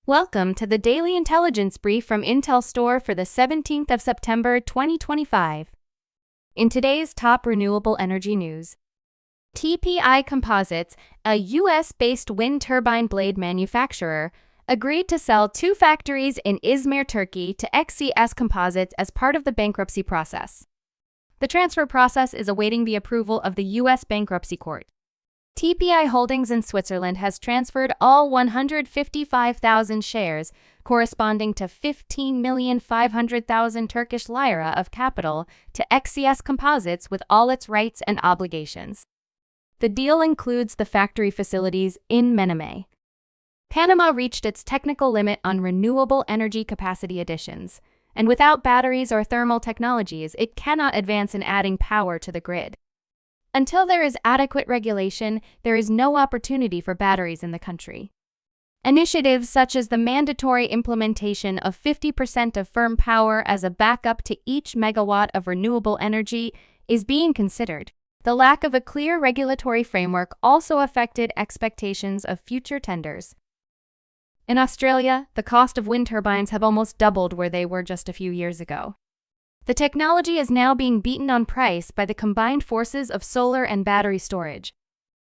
Welcome to the Daily Intelligence Brief from IntelStor for the 17th of September 2025. In today's top renewable energy news, TPI Composites, a US-based wind turbine blade manufacturer, agreed to sell 2 factories in Izmir, Turkey to XCS Composites as part of the bankruptcy process. The transfer process is awaiting the approval of the US Bankruptcy Court. TPI Holdings in Switzerland has transferred all 155,000 shares, corresponding to 15,500,000 Turkish lira of capital, to XCS Composites with all its rights and obligations. The deal includes the factory facilities in Panama. Panama reached its technical limit on renewable energy capacity additions, and without batteries or thermal technologies, it cannot advance in adding power to the grid. Until there is adequate regulation, there is no opportunity for batteries in the country. Initiatives such as the mandatory implementation of 50% of firm power as a backup to each megawatt of renewable energy is being considered. The lack of a clear regulatory framework also affected expectations of future tenders. In Australia, the cost of wind turbines have almost doubled where they were just a few years ago. The technology is now being beaten on price by the combined forces of solar and battery storage.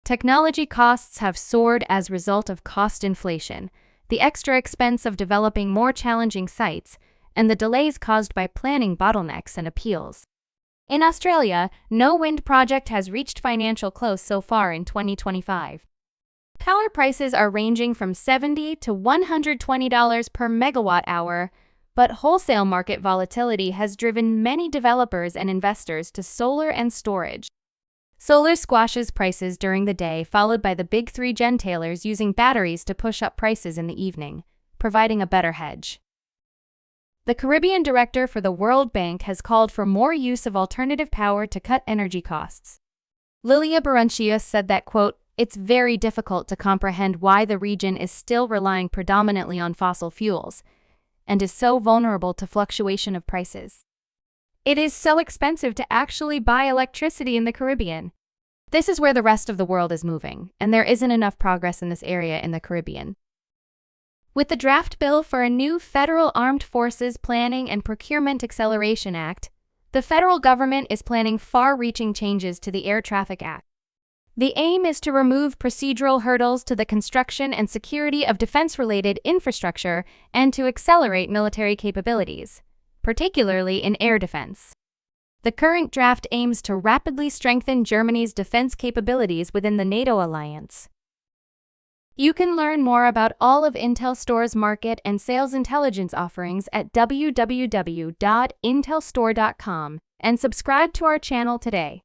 Technology costs have soared as a result of cost inflation, the extra expense of developing more challenging sites, and the delays caused by planning bottlenecks and appeals. In Australia, no wind project has reached financial close so far in 2025. Power prices are ranging from $70 to $120 per megawatt hour, but wholesale market volatility has driven many developers and investors to solar and storage. Solar squashes prices during the day, followed by the big three gentailers using batteries to push up prices in the evening, providing a better hedge. The Caribbean director for the World Bank has called for more use of alternative power to cut energy costs. Lilia Barunchius said that, quote, "It's very difficult to comprehend why the region is still relying predominantly on fossil fuels, and is so vulnerable to fluctuation of prices. It is so expensive to actually buy electricity in the Caribbean. This is where the rest of the world is moving, and there isn't enough progress in this area in the Caribbean." With the draft bill for a new Federal Armed Forces Planning and Procurement Acceleration Act, the federal government is planning far-reaching changes to the Air Traffic Act. The aim is to remove procedural hurdles to the construction and security of defense-related infrastructure and to accelerate military capabilities, particularly in air defense. The current draft aims to rapidly strengthen Germany's defense capabilities within the NATO alliance. You can learn more about all of IntelStor's market and sales intelligence offerings at www.intelstor.com and subscribe to our channel today.